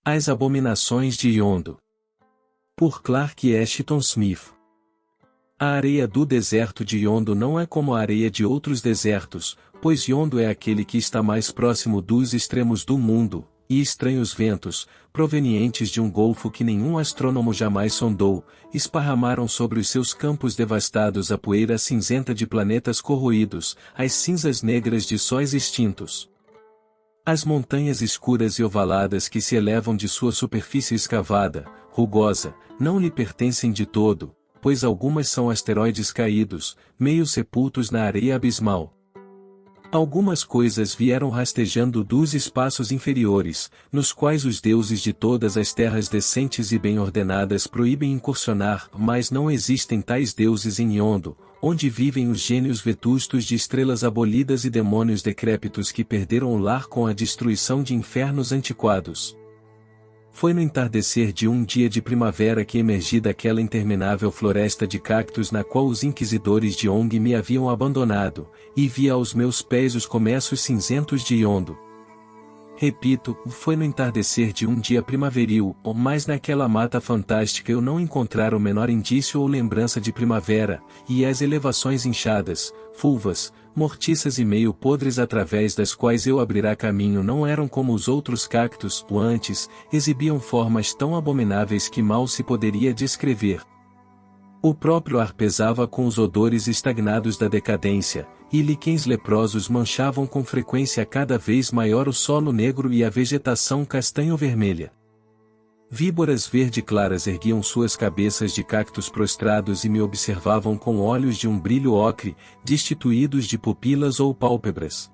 As Abominações de Yondo. Por Clark Ashton Smith. A areia do deserto de Yondo não é como a areia de outros desertos, pois Yondo é aquele que está mais próximo dos extremos do mundo, e estranhos ventos, provenientes de um golfo que nenhum astrônomo jamais sondou, esparramaram sobre os seus campos devastados a poeira cinzenta de planetas corroídos, as cinzas negras de sóis extintos. As montanhas escuras e ovaladas que se elevam de sua superfície escavada, rugosa, não lhe pertencem de todo, pois algumas são asteroides caídos, meio sepultos na areia abismal. Algumas coisas vieram rastejando dos espaços inferiores, nos quais os deuses de todas as terras decentes e bem ordenadas proíbem incursionar, mas não existem tais deuses em Yondo, onde vivem os gênios vetustos de estrelas abolidas e demônios decrépitos que perderam o lar com a destruição de infernos antiquados. Foi no entardecer de um dia de primavera que emergi daquela interminável floresta de cactos na qual os inquisidores de Ong me haviam abandonado, e vi aos meus pés os começos cinzentos de Yondo. Repito, foi no entardecer de um dia primaveril, mas naquela mata fantástica eu não encontrara o menor indício ou lembrança de primavera, e as elevações inchadas, fulvas, mortiças e meio podres através das quais eu abrirá caminho não eram como os outros cactos, ou antes, exibiam formas tão abomináveis que mal se poderia descrever. O próprio ar pesava com os odores estagnados da decadência, e líquens leprosos manchavam com frequência cada vez maior o solo negro e a vegetação castanho-vermelha. Víboras verde-claras erguiam suas cabeças de cactos prostrados e me observavam com olhos de um brilho ocre, destituídos de pupilas ou pálpebras.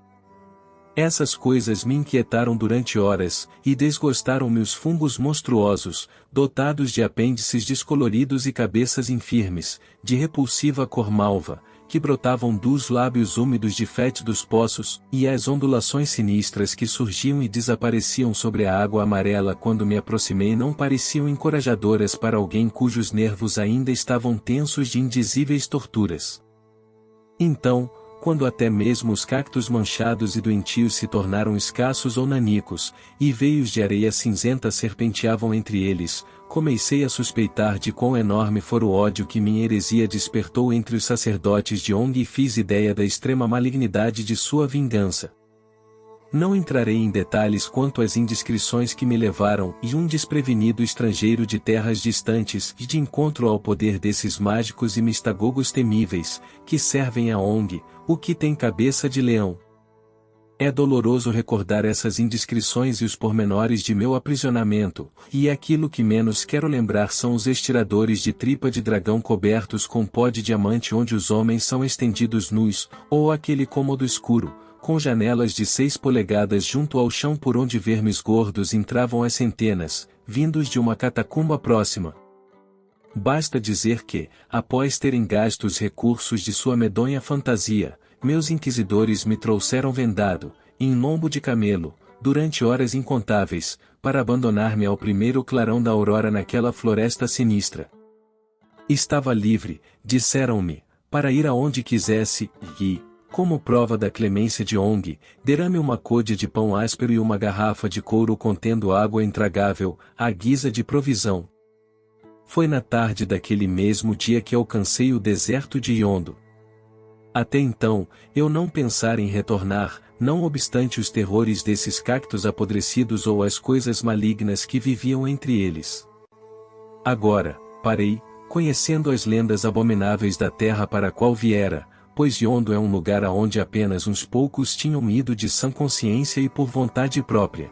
Essas coisas me inquietaram durante horas, e desgostaram-me os fungos monstruosos, dotados de apêndices descoloridos e cabeças infirmes, de repulsiva cor malva, que brotavam dos lábios úmidos de fétidos poços, e as ondulações sinistras que surgiam e desapareciam sobre a água amarela quando me aproximei não pareciam encorajadoras para alguém cujos nervos ainda estavam tensos de indizíveis torturas. Então, quando até mesmo os cactos manchados e doentios se tornaram escassos ou nanicos, e veios de areia cinzenta serpenteavam entre eles, comecei a suspeitar de quão enorme fora o ódio que minha heresia despertou entre os sacerdotes de Ong e fiz ideia da extrema malignidade de sua vingança. Não entrarei em detalhes quanto às indiscrições que me levaram e um desprevenido estrangeiro de terras distantes e de encontro ao poder desses mágicos e mistagogos temíveis, que servem a Ong, o que tem cabeça de leão. É doloroso recordar essas indiscrições e os pormenores de meu aprisionamento, e aquilo que menos quero lembrar são os estiradores de tripa de dragão cobertos com pó de diamante onde os homens são estendidos nus, ou aquele cômodo escuro, com janelas de 6 polegadas junto ao chão por onde vermes gordos entravam às centenas, vindos de uma catacumba próxima. Basta dizer que, após terem gasto os recursos de sua medonha fantasia, meus inquisidores me trouxeram vendado, em lombo de camelo, durante horas incontáveis, para abandonar-me ao primeiro clarão da aurora naquela floresta sinistra. Estava livre, disseram-me, para ir aonde quisesse, e, como prova da clemência de Ong, dera-me uma côdea de pão áspero e uma garrafa de couro contendo água intragável, à guisa de provisão. Foi na tarde daquele mesmo dia que alcancei o deserto de Yondo. Até então, eu não pensara em retornar, não obstante os terrores desses cactos apodrecidos ou as coisas malignas que viviam entre eles. Agora, parei, conhecendo as lendas abomináveis da terra para a qual viera, pois Yondo é um lugar aonde apenas uns poucos tinham ido de sã consciência e por vontade própria.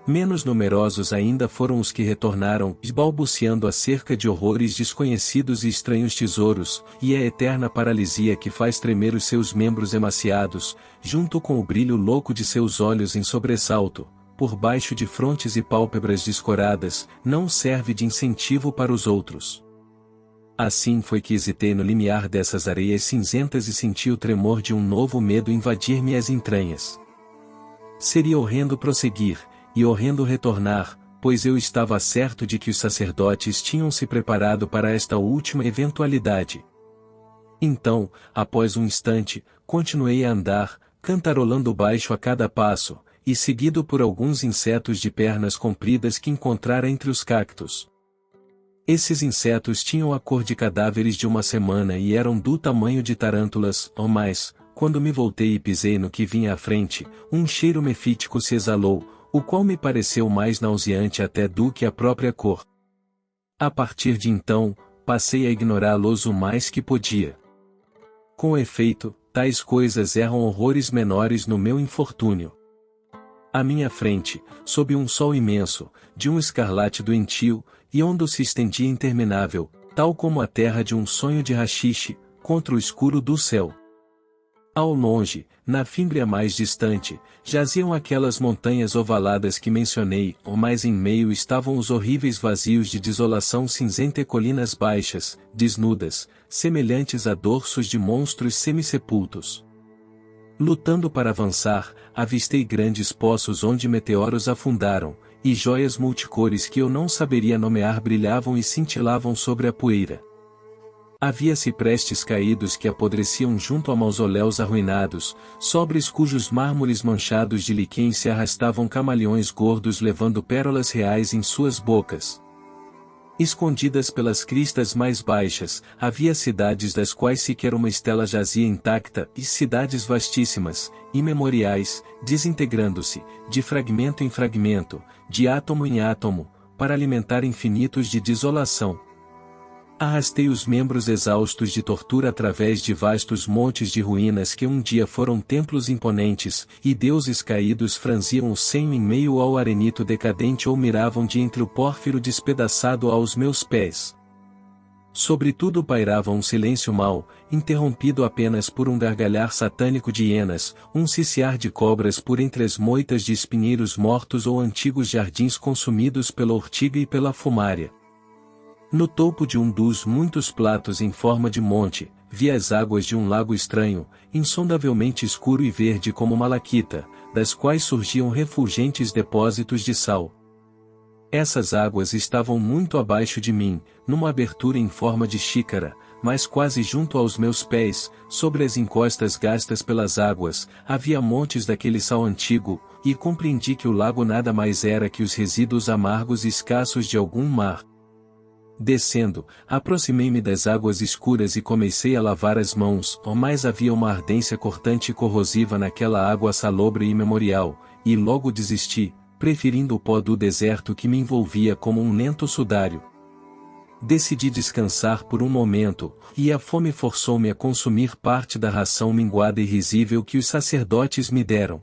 Menos numerosos ainda foram os que retornaram, balbuciando acerca de horrores desconhecidos e estranhos tesouros, e a eterna paralisia que faz tremer os seus membros emaciados, junto com o brilho louco de seus olhos em sobressalto, por baixo de frontes e pálpebras descoradas, não serve de incentivo para os outros. Assim foi que hesitei no limiar dessas areias cinzentas e senti o tremor de um novo medo invadir-me as entranhas. Seria horrendo prosseguir, e horrendo retornar, pois eu estava certo de que os sacerdotes tinham se preparado para esta última eventualidade. Então, após um instante, continuei a andar, cantarolando baixo a cada passo, e seguido por alguns insetos de pernas compridas que encontrara entre os cactos. Esses insetos tinham a cor de cadáveres de uma semana e eram do tamanho de tarântulas, ou mais. Quando me voltei e pisei no que vinha à frente, um cheiro mefítico se exalou, o qual me pareceu mais nauseante até do que a própria cor. A partir de então, passei a ignorá-los o mais que podia. Com efeito, tais coisas eram horrores menores no meu infortúnio. À minha frente, sob um sol imenso, de um escarlate doentio, e onde se estendia interminável, tal como a terra de um sonho de haxixe, contra o escuro do céu. Ao longe, na fímbria mais distante, jaziam aquelas montanhas ovaladas que mencionei, ou mais em meio estavam os horríveis vazios de desolação cinzenta e colinas baixas, desnudas, semelhantes a dorsos de monstros semissepultos. Lutando para avançar, avistei grandes poços onde meteoros afundaram, e joias multicores que eu não saberia nomear brilhavam e cintilavam sobre a poeira. Havia ciprestes caídos que apodreciam junto a mausoléus arruinados, sobres cujos mármores manchados de liquém se arrastavam camaleões gordos levando pérolas reais em suas bocas. Escondidas pelas cristas mais baixas, havia cidades das quais sequer uma estela jazia intacta, e cidades vastíssimas, imemoriais, desintegrando-se, de fragmento em fragmento, de átomo em átomo, para alimentar infinitos de desolação. Arrastei os membros exaustos de tortura através de vastos montes de ruínas que um dia foram templos imponentes, e deuses caídos franziam o senho em meio ao arenito decadente ou miravam de entre o pórfiro despedaçado aos meus pés. Sobretudo pairava um silêncio mau, interrompido apenas por um gargalhar satânico de hienas, um ciciar de cobras por entre as moitas de espinheiros mortos ou antigos jardins consumidos pela ortiga e pela fumária. No topo de um dos muitos platos em forma de monte, vi as águas de um lago estranho, insondavelmente escuro e verde como malaquita, das quais surgiam refulgentes depósitos de sal. Essas águas estavam muito abaixo de mim, numa abertura em forma de xícara, mas quase junto aos meus pés, sobre as encostas gastas pelas águas, havia montes daquele sal antigo, e compreendi que o lago nada mais era que os resíduos amargos e escassos de algum mar. Descendo, aproximei-me das águas escuras e comecei a lavar as mãos, mas havia uma ardência cortante e corrosiva naquela água salobre e imemorial, e logo desisti, preferindo o pó do deserto que me envolvia como um lento sudário. Decidi descansar por um momento, e a fome forçou-me a consumir parte da ração minguada e risível que os sacerdotes me deram.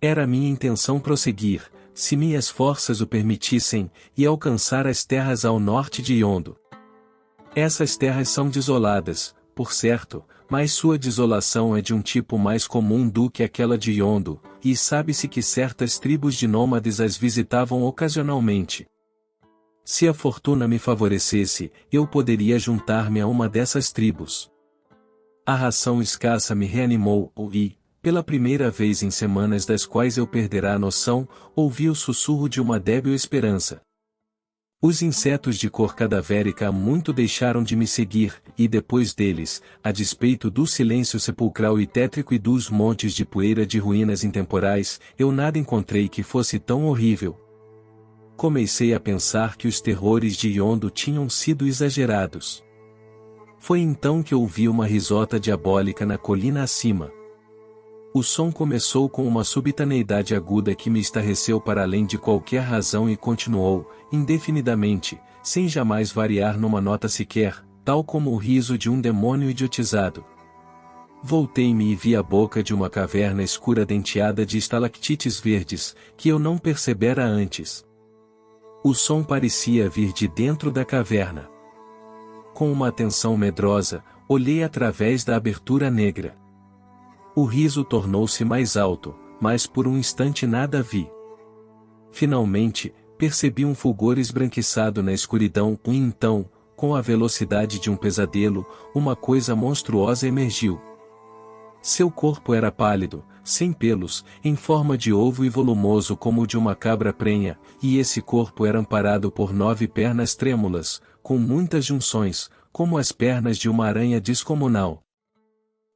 Era minha intenção prosseguir, se minhas forças o permitissem, e alcançar as terras ao norte de Yondo. Essas terras são desoladas, por certo, mas sua desolação é de um tipo mais comum do que aquela de Yondo, e sabe-se que certas tribos de nômades as visitavam ocasionalmente. Se a fortuna me favorecesse, eu poderia juntar-me a uma dessas tribos. A ração escassa me reanimou, e, pela primeira vez em semanas das quais eu perderá a noção, ouvi o sussurro de uma débil esperança. Os insetos de cor cadavérica há muito deixaram de me seguir, e depois deles, a despeito do silêncio sepulcral e tétrico e dos montes de poeira de ruínas intemporais, eu nada encontrei que fosse tão horrível. Comecei a pensar que os terrores de Yondo tinham sido exagerados. Foi então que ouvi uma risota diabólica na colina acima. O som começou com uma subitaneidade aguda que me estarreceu para além de qualquer razão e continuou, indefinidamente, sem jamais variar numa nota sequer, tal como o riso de um demônio idiotizado. Voltei-me e vi a boca de uma caverna escura denteada de estalactites verdes, que eu não percebera antes. O som parecia vir de dentro da caverna. Com uma atenção medrosa, olhei através da abertura negra. O riso tornou-se mais alto, mas por um instante nada vi. Finalmente, percebi um fulgor esbranquiçado na escuridão e então, com a velocidade de um pesadelo, uma coisa monstruosa emergiu. Seu corpo era pálido, sem pelos, em forma de ovo e volumoso como o de uma cabra prenha, e esse corpo era amparado por 9 pernas trêmulas, com muitas junções, como as pernas de uma aranha descomunal.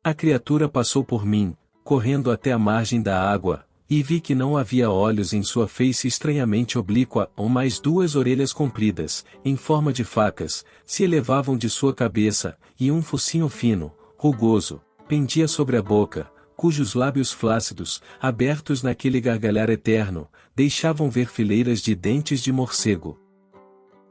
A criatura passou por mim, correndo até a margem da água, e vi que não havia olhos em sua face estranhamente oblíqua, ou mais duas orelhas compridas, em forma de facas, se elevavam de sua cabeça, e um focinho fino, rugoso, pendia sobre a boca, cujos lábios flácidos, abertos naquele gargalhar eterno, deixavam ver fileiras de dentes de morcego.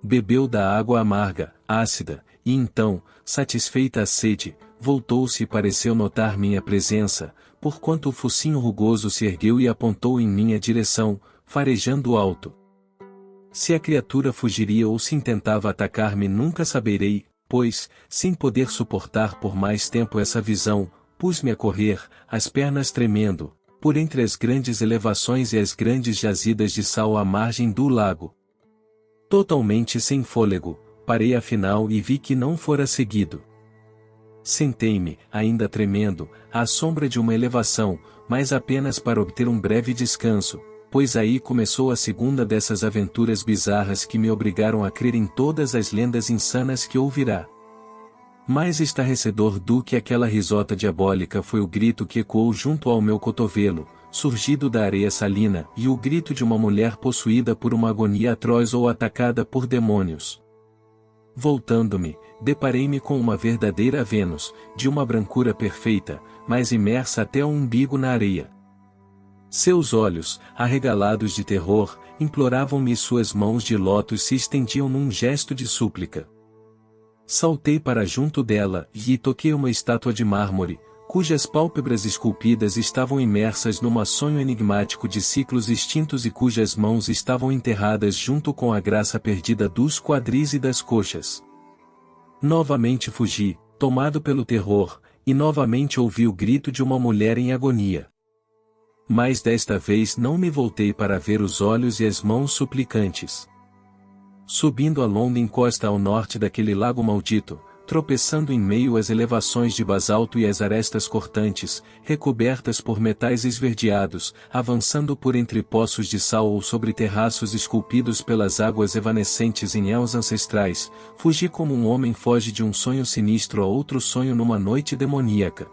Bebeu da água amarga, ácida, e então, satisfeita a sede, voltou-se e pareceu notar minha presença, porquanto o focinho rugoso se ergueu e apontou em minha direção, farejando alto. Se a criatura fugiria ou se intentava atacar-me nunca saberei, pois, sem poder suportar por mais tempo essa visão, pus-me a correr, as pernas tremendo, por entre as grandes elevações e as grandes jazidas de sal à margem do lago. Totalmente sem fôlego, parei afinal e vi que não fora seguido. Sentei-me, ainda tremendo, à sombra de uma elevação, mas apenas para obter um breve descanso, pois aí começou a segunda dessas aventuras bizarras que me obrigaram a crer em todas as lendas insanas que ouvirá. Mais estarrecedor do que aquela risota diabólica foi o grito que ecoou junto ao meu cotovelo, surgido da areia salina, e o grito de uma mulher possuída por uma agonia atroz ou atacada por demônios. Voltando-me, deparei-me com uma verdadeira Vênus, de uma brancura perfeita, mas imersa até o umbigo na areia. Seus olhos, arregalados de terror, imploravam-me e suas mãos de lótus se estendiam num gesto de súplica. Saltei para junto dela, e toquei uma estátua de mármore, cujas pálpebras esculpidas estavam imersas num sonho enigmático de ciclos extintos e cujas mãos estavam enterradas junto com a graça perdida dos quadris e das coxas. Novamente fugi, tomado pelo terror, e novamente ouvi o grito de uma mulher em agonia. Mas desta vez não me voltei para ver os olhos e as mãos suplicantes. Subindo a longa encosta ao norte daquele lago maldito, tropeçando em meio às elevações de basalto e às arestas cortantes, recobertas por metais esverdeados, avançando por entre poços de sal ou sobre terraços esculpidos pelas águas evanescentes em éons ancestrais, fugi como um homem foge de um sonho sinistro a outro sonho numa noite demoníaca.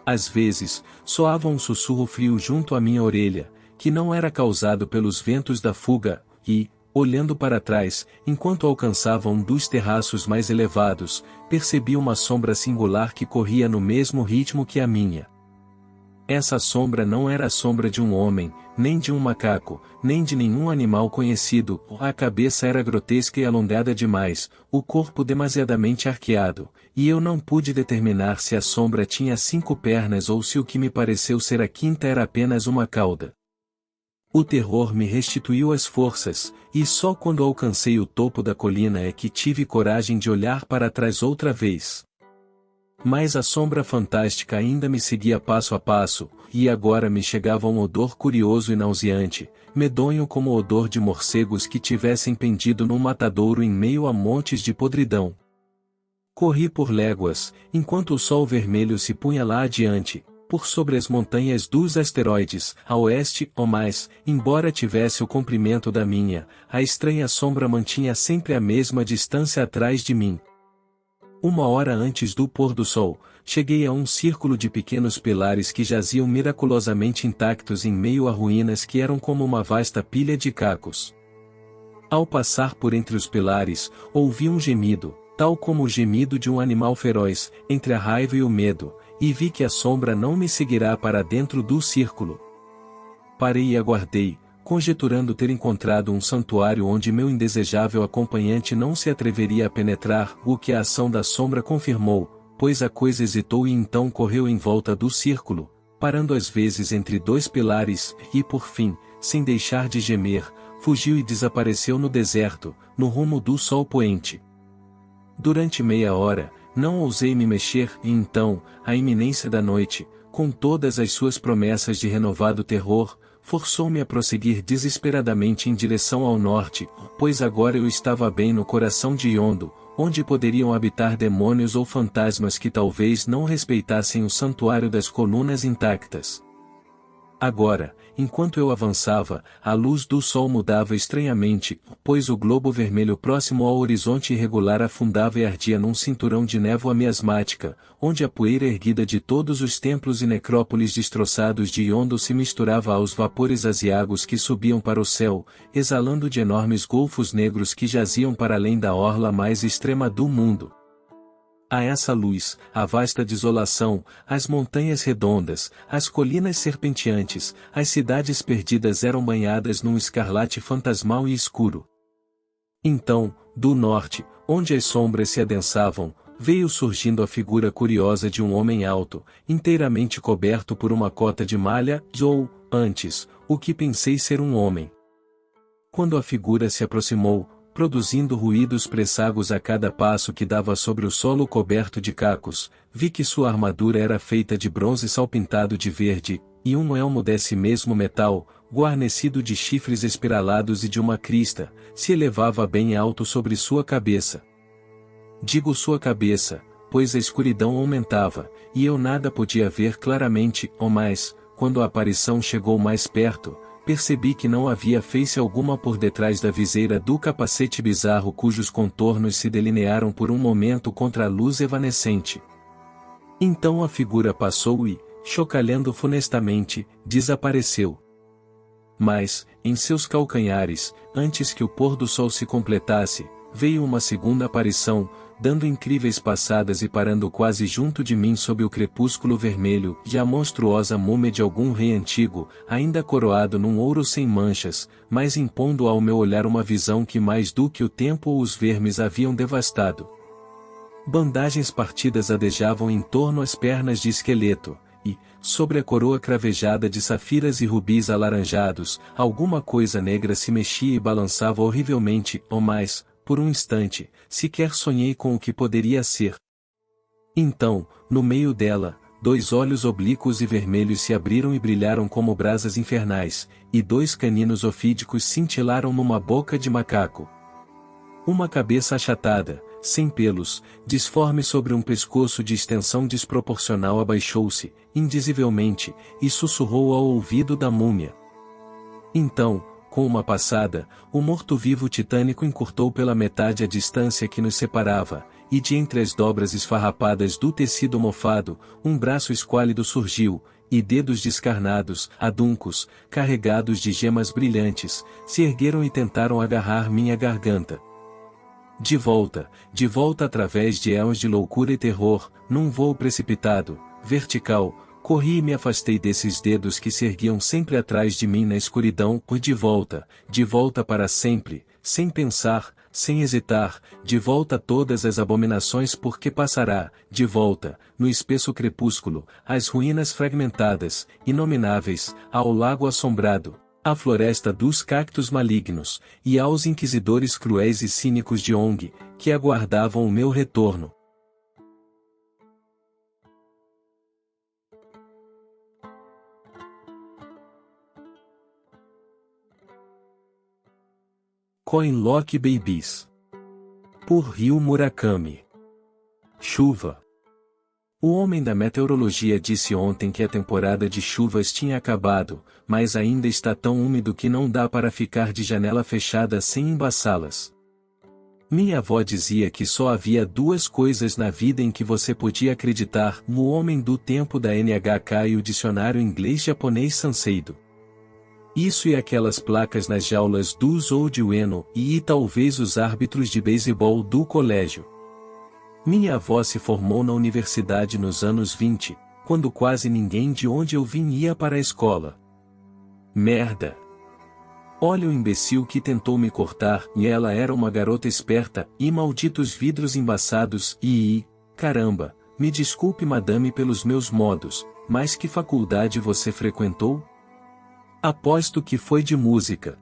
Às vezes, soava um sussurro frio junto à minha orelha, que não era causado pelos ventos da fuga, e, olhando para trás, enquanto alcançava um dos terraços mais elevados, percebi uma sombra singular que corria no mesmo ritmo que a minha. Essa sombra não era a sombra de um homem, nem de um macaco, nem de nenhum animal conhecido, a cabeça era grotesca e alongada demais, o corpo demasiadamente arqueado, e eu não pude determinar se a sombra tinha 5 pernas ou se o que me pareceu ser a quinta era apenas uma cauda. O terror me restituiu as forças, e só quando alcancei o topo da colina é que tive coragem de olhar para trás outra vez. Mas a sombra fantástica ainda me seguia passo a passo, e agora me chegava um odor curioso e nauseante, medonho como o odor de morcegos que tivessem pendido num matadouro em meio a montes de podridão. Corri por léguas, enquanto o sol vermelho se punha lá adiante, por sobre as montanhas dos asteroides, a oeste, ou mais, embora tivesse o comprimento da minha, a estranha sombra mantinha sempre a mesma distância atrás de mim. 1 hora antes do pôr do sol, cheguei a um círculo de pequenos pilares que jaziam miraculosamente intactos em meio a ruínas que eram como uma vasta pilha de cacos. Ao passar por entre os pilares, ouvi um gemido, tal como o gemido de um animal feroz, entre a raiva e o medo, e vi que a sombra não me seguirá para dentro do círculo. Parei e aguardei, conjeturando ter encontrado um santuário onde meu indesejável acompanhante não se atreveria a penetrar, o que a ação da sombra confirmou, pois a coisa hesitou e então correu em volta do círculo, parando às vezes entre 2 pilares, e por fim, sem deixar de gemer, fugiu e desapareceu no deserto, no rumo do sol poente. Durante meia hora, não ousei me mexer, e então, a iminência da noite, com todas as suas promessas de renovado terror, forçou-me a prosseguir desesperadamente em direção ao norte, pois agora eu estava bem no coração de Yondo, onde poderiam habitar demônios ou fantasmas que talvez não respeitassem o santuário das colunas intactas. Agora, enquanto eu avançava, a luz do sol mudava estranhamente, pois o globo vermelho próximo ao horizonte irregular afundava e ardia num cinturão de névoa miasmática, onde a poeira erguida de todos os templos e necrópolis destroçados de Yondo se misturava aos vapores aziagos que subiam para o céu, exalando de enormes golfos negros que jaziam para além da orla mais extrema do mundo. A essa luz, a vasta desolação, as montanhas redondas, as colinas serpenteantes, as cidades perdidas eram banhadas num escarlate fantasmal e escuro. Então, do norte, onde as sombras se adensavam, veio surgindo a figura curiosa de um homem alto, inteiramente coberto por uma cota de malha, ou, antes, o que pensei ser um homem. Quando a figura se aproximou, produzindo ruídos pressagos a cada passo que dava sobre o solo coberto de cacos, vi que sua armadura era feita de bronze salpintado de verde, e um elmo desse mesmo metal, guarnecido de chifres espiralados e de uma crista, se elevava bem alto sobre sua cabeça. Digo sua cabeça, pois a escuridão aumentava, e eu nada podia ver claramente, mas, quando a aparição chegou mais perto, percebi que não havia face alguma por detrás da viseira do capacete bizarro cujos contornos se delinearam por um momento contra a luz evanescente. Então a figura passou e, chocalhando funestamente, desapareceu. Mas, em seus calcanhares, antes que o pôr do sol se completasse, veio uma segunda aparição, dando incríveis passadas e parando quase junto de mim sob o crepúsculo vermelho, e a monstruosa múmia de algum rei antigo, ainda coroado num ouro sem manchas, mas impondo ao meu olhar uma visão que mais do que o tempo ou os vermes haviam devastado. Bandagens partidas adejavam em torno às pernas de esqueleto, e, sobre a coroa cravejada de safiras e rubis alaranjados, alguma coisa negra se mexia e balançava horrivelmente, mas, por um instante, sequer sonhei com o que poderia ser. Então, no meio dela, 2 olhos oblíquos e vermelhos se abriram e brilharam como brasas infernais, e 2 caninos ofídicos cintilaram numa boca de macaco. Uma cabeça achatada, sem pelos, disforme sobre um pescoço de extensão desproporcional abaixou-se, indizivelmente, e sussurrou ao ouvido da múmia. Então, com uma passada, o morto-vivo titânico encurtou pela metade a distância que nos separava, e de entre as dobras esfarrapadas do tecido mofado, um braço esquálido surgiu, e dedos descarnados, aduncos, carregados de gemas brilhantes, se ergueram e tentaram agarrar minha garganta. De volta através de éons de loucura e terror, num voo precipitado, vertical, corri e me afastei desses dedos que se erguiam sempre atrás de mim na escuridão, de volta para sempre, sem pensar, sem hesitar, de volta a todas as abominações porque passará, de volta, no espesso crepúsculo, às ruínas fragmentadas, inomináveis, ao lago assombrado, à floresta dos cactos malignos, e aos inquisidores cruéis e cínicos de Ong, que aguardavam o meu retorno. Coinlock Babies. Por Ryu Murakami. Chuva. O homem da meteorologia disse ontem que a temporada de chuvas tinha acabado, mas ainda está tão úmido que não dá para ficar de janela fechada sem embaçá-las. Minha avó dizia que só havia 2 coisas na vida em que você podia acreditar: o homem do tempo da NHK e o dicionário inglês-japonês Sanseido. Isso e aquelas placas nas jaulas dos Old Ueno, e talvez os árbitros de beisebol do colégio. Minha avó se formou na universidade nos anos 20, quando quase ninguém de onde eu vim ia para a escola. Merda! Olha o imbecil que tentou me cortar, e ela era uma garota esperta, e malditos vidros embaçados, caramba, me desculpe madame pelos meus modos, mas que faculdade você frequentou? Aposto que foi de música.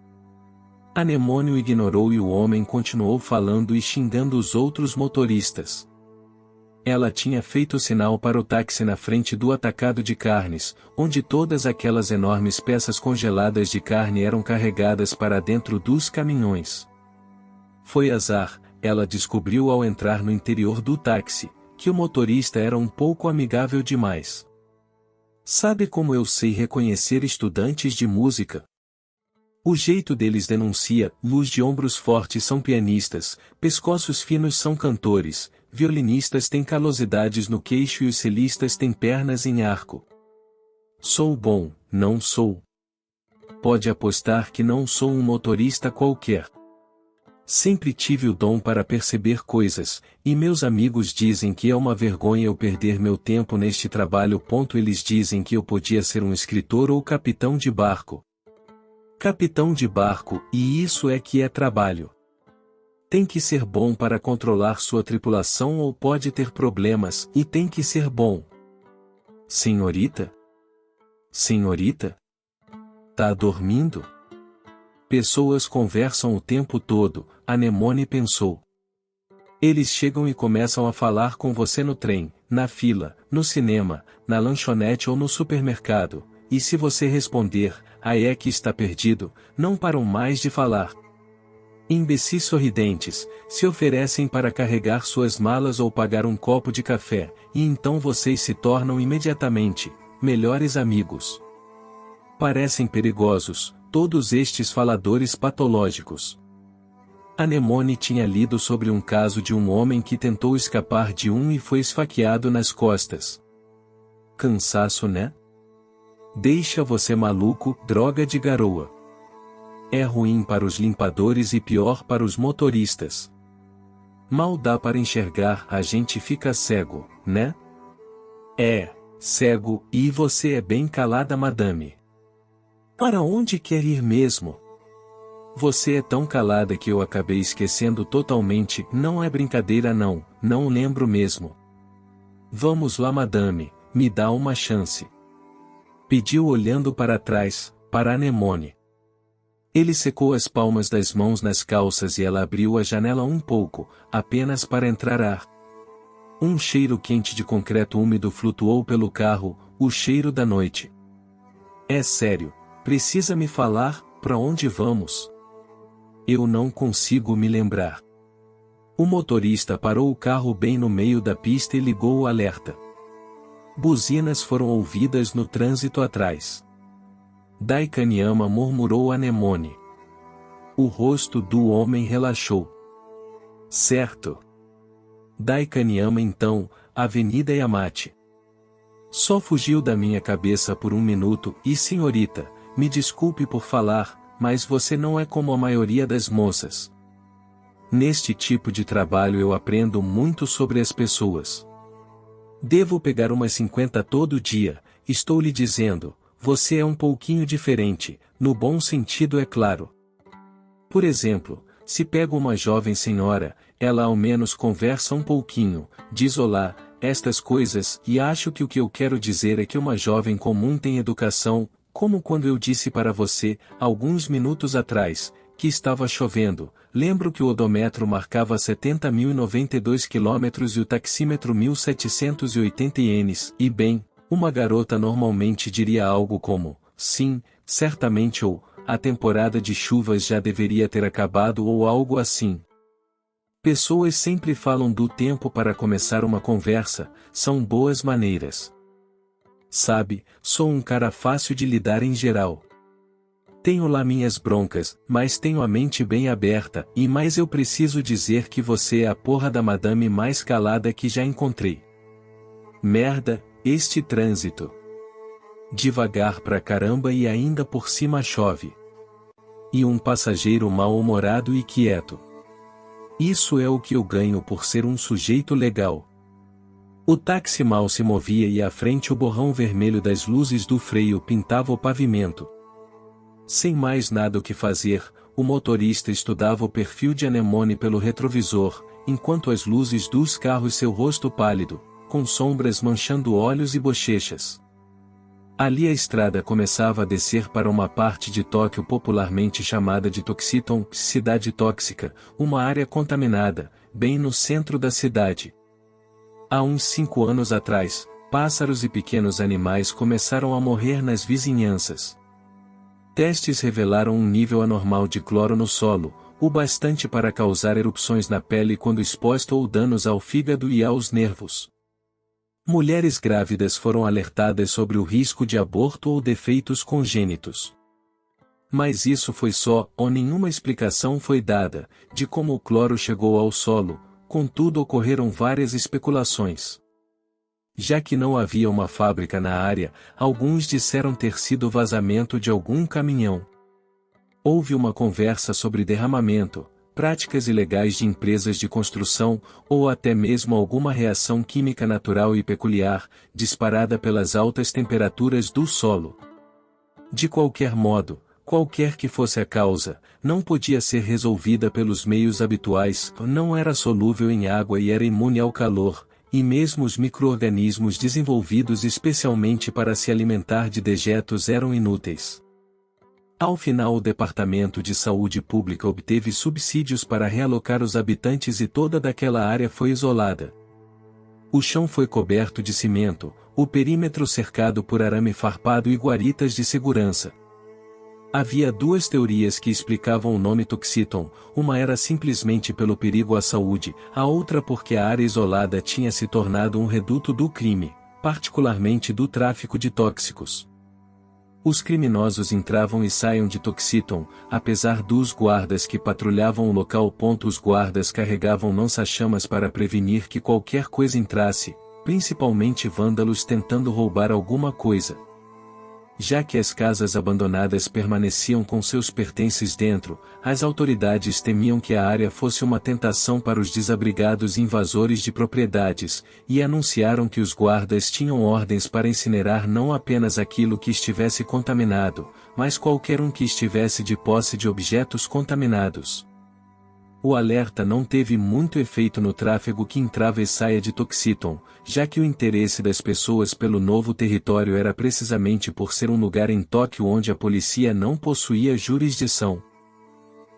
Anemônio ignorou e o homem continuou falando e xingando os outros motoristas. Ela tinha feito sinal para o táxi na frente do atacado de carnes, onde todas aquelas enormes peças congeladas de carne eram carregadas para dentro dos caminhões. Foi azar, ela descobriu ao entrar no interior do táxi, que o motorista era um pouco amigável demais. Sabe como eu sei reconhecer estudantes de música? O jeito deles denuncia, luz de ombros fortes são pianistas, pescoços finos são cantores, violinistas têm calosidades no queixo e os celistas têm pernas em arco. Sou bom, não sou. Pode apostar que não sou um motorista qualquer. Sempre tive o dom para perceber coisas, e meus amigos dizem que é uma vergonha eu perder meu tempo neste trabalho. Eles dizem que eu podia ser um escritor ou capitão de barco. Capitão de barco, e isso é que é trabalho. Tem que ser bom para controlar sua tripulação ou pode ter problemas, e tem que ser bom. Senhorita? Senhorita? Tá dormindo? Pessoas conversam o tempo todo, Anemone pensou. Eles chegam e começam a falar com você no trem, na fila, no cinema, na lanchonete ou no supermercado, e se você responder, aí é que está perdido, não param mais de falar. Imbecis sorridentes, se oferecem para carregar suas malas ou pagar um copo de café, e então vocês se tornam imediatamente melhores amigos. Parecem perigosos, todos estes faladores patológicos. Anemone tinha lido sobre um caso de um homem que tentou escapar de um e foi esfaqueado nas costas. Cansaço, né? Deixa você maluco, droga de garoa. É ruim para os limpadores e pior para os motoristas. Mal dá para enxergar, a gente fica cego, né? É, cego, e você é bem calada, madame. Para onde quer ir mesmo? Você é tão calada que eu acabei esquecendo totalmente, não é brincadeira não lembro mesmo. Vamos lá, madame, me dá uma chance. Pediu olhando para trás, para Anemone. Ele secou as palmas das mãos nas calças e ela abriu a janela um pouco, apenas para entrar ar. Um cheiro quente de concreto úmido flutuou pelo carro, o cheiro da noite. É sério, precisa me falar, para onde vamos? Eu não consigo me lembrar. O motorista parou o carro bem no meio da pista e ligou o alerta. Buzinas foram ouvidas no trânsito atrás. Daikanyama murmurou Anemone. O rosto do homem relaxou. Certo. Daikanyama então, Avenida Yamate. Só fugiu da minha cabeça por um minuto, e senhorita, me desculpe por falar, mas você não é como a maioria das moças. Neste tipo de trabalho eu aprendo muito sobre as pessoas. Devo pegar umas 50 todo dia, estou lhe dizendo, você é um pouquinho diferente, no bom sentido é claro. Por exemplo, se pego uma jovem senhora, ela ao menos conversa um pouquinho, diz olá, estas coisas, e acho que o que eu quero dizer é que uma jovem comum tem educação, como quando eu disse para você, alguns minutos atrás, que estava chovendo, lembro que o odômetro marcava 70.092 km e o taxímetro 1.780 ienes, e bem, uma garota normalmente diria algo como, sim, certamente ou, a temporada de chuvas já deveria ter acabado ou algo assim. Pessoas sempre falam do tempo para começar uma conversa, são boas maneiras. Sabe, sou um cara fácil de lidar em geral. Tenho lá minhas broncas, mas tenho a mente bem aberta, e mais eu preciso dizer que você é a porra da madame mais calada que já encontrei. Merda, este trânsito. Devagar pra caramba e ainda por cima chove. E um passageiro mal-humorado e quieto. Isso é o que eu ganho por ser um sujeito legal. O táxi mal se movia e à frente o borrão vermelho das luzes do freio pintava o pavimento. Sem mais nada o que fazer, o motorista estudava o perfil de Anemone pelo retrovisor, enquanto as luzes dos carros seu rosto pálido, com sombras manchando olhos e bochechas. Ali a estrada começava a descer para uma parte de Tóquio popularmente chamada de Toxiton, cidade tóxica, uma área contaminada, bem no centro da cidade. Há uns 5 anos atrás, pássaros e pequenos animais começaram a morrer nas vizinhanças. Testes revelaram um nível anormal de cloro no solo, o bastante para causar erupções na pele quando exposto ou danos ao fígado e aos nervos. Mulheres grávidas foram alertadas sobre o risco de aborto ou defeitos congênitos. Mas isso foi só, ou nenhuma explicação foi dada, de como o cloro chegou ao solo, contudo ocorreram várias especulações. Já que não havia uma fábrica na área, alguns disseram ter sido vazamento de algum caminhão. Houve uma conversa sobre derramamento, práticas ilegais de empresas de construção, ou até mesmo alguma reação química natural e peculiar, disparada pelas altas temperaturas do solo. De qualquer modo, qualquer que fosse a causa, não podia ser resolvida pelos meios habituais, não era solúvel em água e era imune ao calor, e mesmo os micro-organismos desenvolvidos especialmente para se alimentar de dejetos eram inúteis. Ao final, o Departamento de Saúde Pública obteve subsídios para realocar os habitantes e toda daquela área foi isolada. O chão foi coberto de cimento, o perímetro cercado por arame farpado e guaritas de segurança. Havia duas teorias que explicavam o nome Toxiton, uma era simplesmente pelo perigo à saúde, a outra porque a área isolada tinha se tornado um reduto do crime, particularmente do tráfico de tóxicos. Os criminosos entravam e saíam de Toxiton, apesar dos guardas que patrulhavam o local. Os guardas carregavam lança-chamas para prevenir que qualquer coisa entrasse, principalmente vândalos tentando roubar alguma coisa. Já que as casas abandonadas permaneciam com seus pertences dentro, as autoridades temiam que a área fosse uma tentação para os desabrigados invasores de propriedades, e anunciaram que os guardas tinham ordens para incinerar não apenas aquilo que estivesse contaminado, mas qualquer um que estivesse de posse de objetos contaminados. O alerta não teve muito efeito no tráfego que entrava e saía de Toxiton, já que o interesse das pessoas pelo novo território era precisamente por ser um lugar em Tóquio onde a polícia não possuía jurisdição.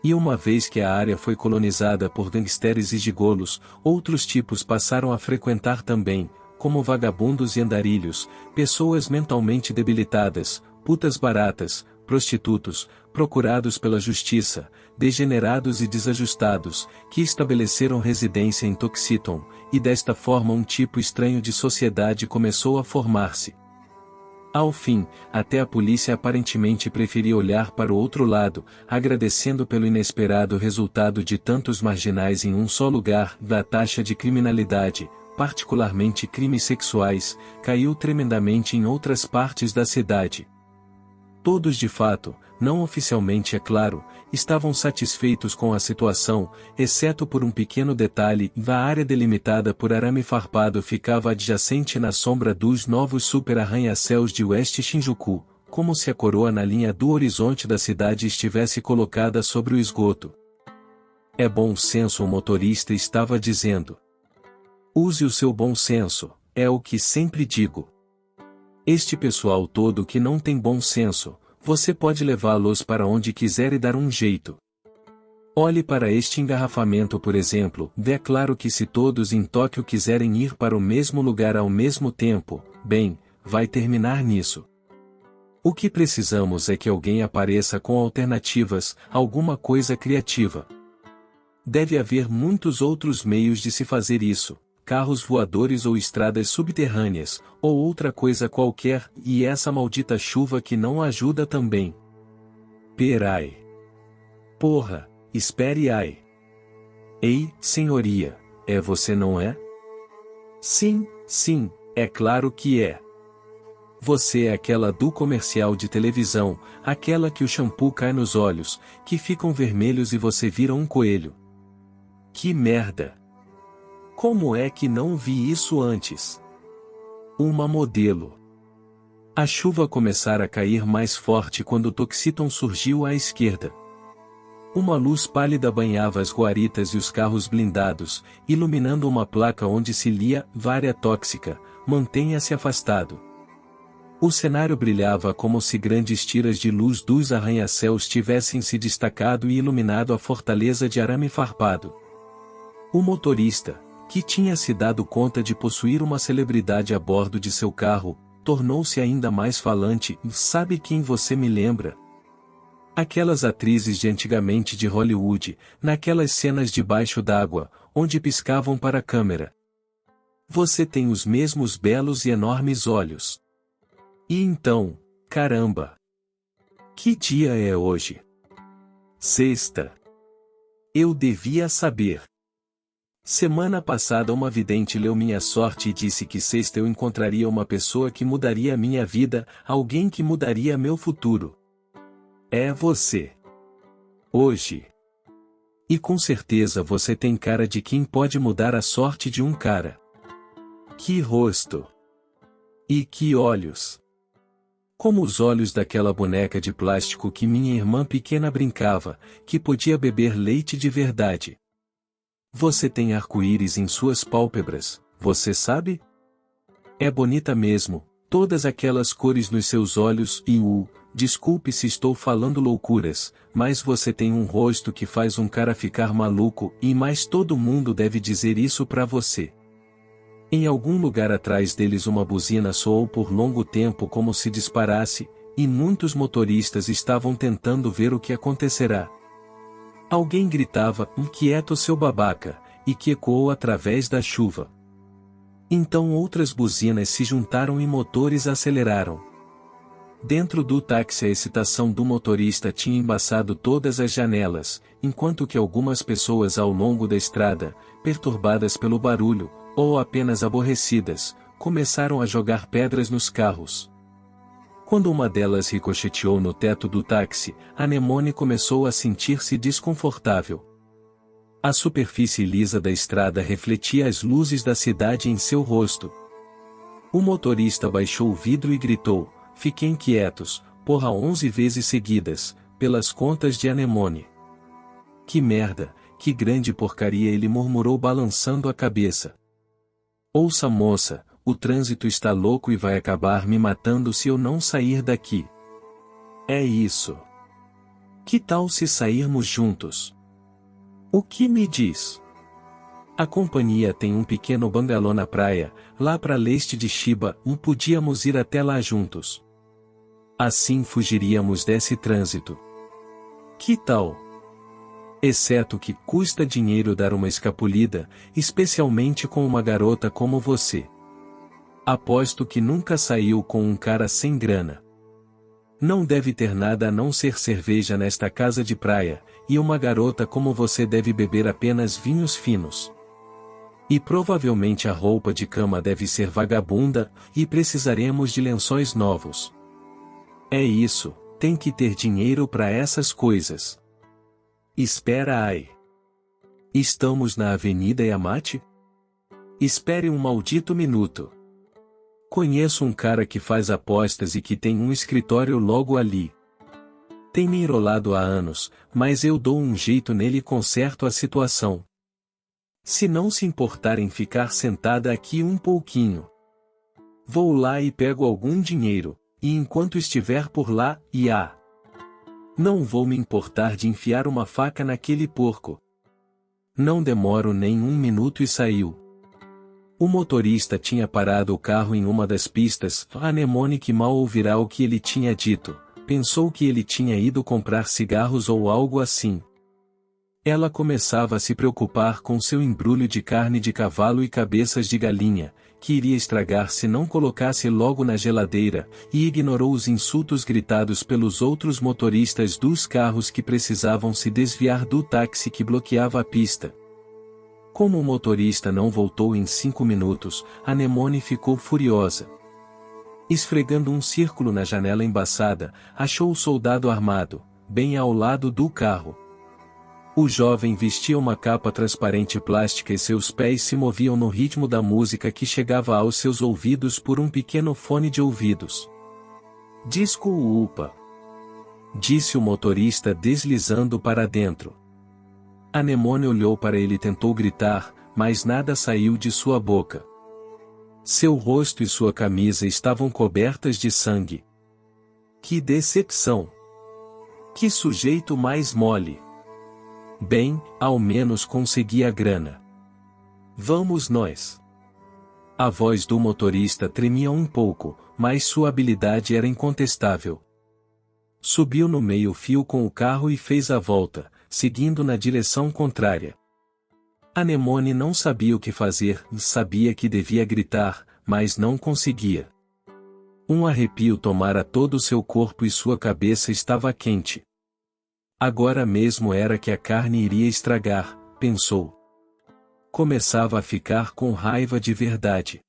E uma vez que a área foi colonizada por gangsters e gigolos, outros tipos passaram a frequentar também, como vagabundos e andarilhos, pessoas mentalmente debilitadas, putas baratas, prostitutos, procurados pela justiça, degenerados e desajustados, que estabeleceram residência em Toxiton, e desta forma um tipo estranho de sociedade começou a formar-se. Ao fim, até a polícia aparentemente preferia olhar para o outro lado, agradecendo pelo inesperado resultado de tantos marginais em um só lugar. A taxa de criminalidade, particularmente crimes sexuais, caiu tremendamente em outras partes da cidade. Todos de fato, não oficialmente é claro, estavam satisfeitos com a situação, exceto por um pequeno detalhe: a área delimitada por arame farpado ficava adjacente na sombra dos novos super-arranha-céus de West Shinjuku, como se a coroa na linha do horizonte da cidade estivesse colocada sobre o esgoto. É bom senso, o motorista estava dizendo. Use o seu bom senso, é o que sempre digo. Este pessoal todo que não tem bom senso, você pode levá-los para onde quiser e dar um jeito. Olhe para este engarrafamento, por exemplo. É claro que se todos em Tóquio quiserem ir para o mesmo lugar ao mesmo tempo, bem, vai terminar nisso. O que precisamos é que alguém apareça com alternativas, alguma coisa criativa. Deve haver muitos outros meios de se fazer isso. Carros voadores ou estradas subterrâneas, ou outra coisa qualquer, e essa maldita chuva que não ajuda também. Perai. Porra, espere aí. Ei, senhoria, é você, não é? Sim, sim, é claro que é. Você é aquela do comercial de televisão, aquela que o shampoo cai nos olhos, que ficam vermelhos e você vira um coelho. Que merda! Como é que não vi isso antes? Uma modelo. A chuva começara a cair mais forte quando Toxiton surgiu à esquerda. Uma luz pálida banhava as guaritas e os carros blindados, iluminando uma placa onde se lia: "Vária tóxica, mantenha-se afastado". O cenário brilhava como se grandes tiras de luz dos arranha-céus tivessem se destacado e iluminado a fortaleza de arame farpado. O motorista, que tinha se dado conta de possuir uma celebridade a bordo de seu carro, tornou-se ainda mais falante. Sabe quem você me lembra? Aquelas atrizes de antigamente de Hollywood, naquelas cenas debaixo d'água, onde piscavam para a câmera. Você tem os mesmos belos e enormes olhos. E então, caramba! Que dia é hoje? Sexta. Eu devia saber. Semana passada uma vidente leu minha sorte e disse que sexta eu encontraria uma pessoa que mudaria minha vida, alguém que mudaria meu futuro. É você. Hoje. E com certeza você tem cara de quem pode mudar a sorte de um cara. Que rosto! E que olhos! Como os olhos daquela boneca de plástico que minha irmã pequena brincava, que podia beber leite de verdade. Você tem arco-íris em suas pálpebras, você sabe? É bonita mesmo, todas aquelas cores nos seus olhos e desculpe se estou falando loucuras, mas você tem um rosto que faz um cara ficar maluco e mais todo mundo deve dizer isso pra você. Em algum lugar atrás deles uma buzina soou por longo tempo como se disparasse, e muitos motoristas estavam tentando ver o que acontecerá. Alguém gritava, "Quieto seu babaca", e que ecoou através da chuva. Então outras buzinas se juntaram e motores aceleraram. Dentro do táxi a excitação do motorista tinha embaçado todas as janelas, enquanto que algumas pessoas ao longo da estrada, perturbadas pelo barulho, ou apenas aborrecidas, começaram a jogar pedras nos carros. Quando uma delas ricocheteou no teto do táxi, Anemone começou a sentir-se desconfortável. A superfície lisa da estrada refletia as luzes da cidade em seu rosto. O motorista baixou o vidro e gritou, "Fiquem quietos, porra 11 vezes seguidas, pelas contas de Anemone." "Que merda, que grande porcaria", ele murmurou balançando a cabeça. "Ouça moça, o trânsito está louco e vai acabar me matando se eu não sair daqui." "É isso. Que tal se sairmos juntos?" "O que me diz?" "A companhia tem um pequeno bangalô na praia, lá para leste de Chiba, podíamos ir até lá juntos. Assim fugiríamos desse trânsito." "Que tal?" "Exceto que custa dinheiro dar uma escapulida, especialmente com uma garota como você. Aposto que nunca saiu com um cara sem grana. Não deve ter nada a não ser cerveja nesta casa de praia, e uma garota como você deve beber apenas vinhos finos. E provavelmente a roupa de cama deve ser vagabunda, e precisaremos de lençóis novos. É isso, tem que ter dinheiro para essas coisas." "Espera aí. Estamos na Avenida Yamate?" "Espere um maldito minuto. Conheço um cara que faz apostas e que tem um escritório logo ali. Tem me enrolado há anos, mas eu dou um jeito nele e conserto a situação. Se não se importar em ficar sentada aqui um pouquinho. Vou lá e pego algum dinheiro, e enquanto estiver por lá, não vou me importar de enfiar uma faca naquele porco." Não demoro nem um minuto e saiu. O motorista tinha parado o carro em uma das pistas. Anemone, que mal ouvirá o que ele tinha dito, pensou que ele tinha ido comprar cigarros ou algo assim. Ela começava a se preocupar com seu embrulho de carne de cavalo e cabeças de galinha, que iria estragar se não colocasse logo na geladeira, e ignorou os insultos gritados pelos outros motoristas dos carros que precisavam se desviar do táxi que bloqueava a pista. Como o motorista não voltou em 5 minutos, Anemone ficou furiosa. Esfregando um círculo na janela embaçada, achou o soldado armado, bem ao lado do carro. O jovem vestia uma capa transparente plástica e seus pés se moviam no ritmo da música que chegava aos seus ouvidos por um pequeno fone de ouvidos. "Desculpa", disse o motorista deslizando para dentro. Anemone olhou para ele e tentou gritar, mas nada saiu de sua boca. Seu rosto e sua camisa estavam cobertas de sangue. Que decepção! Que sujeito mais mole! Bem, ao menos consegui a grana. Vamos nós. A voz do motorista tremia um pouco, mas sua habilidade era incontestável. Subiu no meio-fio com o carro e fez a volta, seguindo na direção contrária. Anemone não sabia o que fazer, sabia que devia gritar, mas não conseguia. Um arrepio tomara todo o seu corpo e sua cabeça estava quente. Agora mesmo era que a carne iria estragar, pensou. Começava a ficar com raiva de verdade.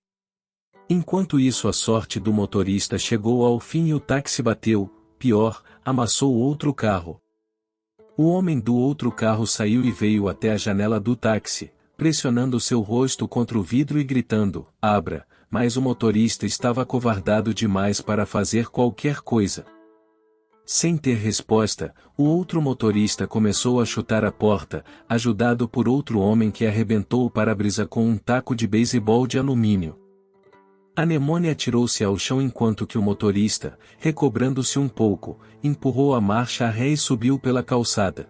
Enquanto isso, a sorte do motorista chegou ao fim e o táxi bateu, pior, amassou outro carro. O homem do outro carro saiu e veio até a janela do táxi, pressionando seu rosto contra o vidro e gritando, abra, mas o motorista estava acovardado demais para fazer qualquer coisa. Sem ter resposta, o outro motorista começou a chutar a porta, ajudado por outro homem que arrebentou o para-brisa com um taco de beisebol de alumínio. Anemone atirou-se ao chão enquanto que o motorista, recobrando-se um pouco, empurrou a marcha ré e subiu pela calçada.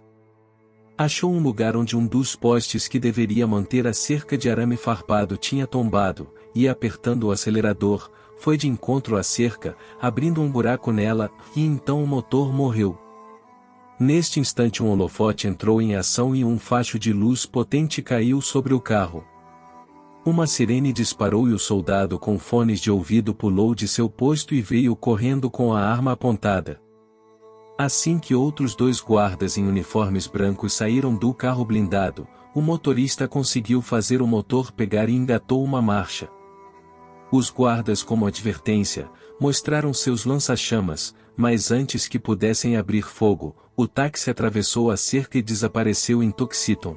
Achou um lugar onde um dos postes que deveria manter a cerca de arame farpado tinha tombado, e apertando o acelerador, foi de encontro à cerca, abrindo um buraco nela, e então o motor morreu. Neste instante um holofote entrou em ação e um facho de luz potente caiu sobre o carro. Uma sirene disparou e o soldado com fones de ouvido pulou de seu posto e veio correndo com a arma apontada. Assim que outros 2 guardas em uniformes brancos saíram do carro blindado, o motorista conseguiu fazer o motor pegar e engatou uma marcha. Os guardas, como advertência, mostraram seus lança-chamas, mas antes que pudessem abrir fogo, o táxi atravessou a cerca e desapareceu em Tuxeton.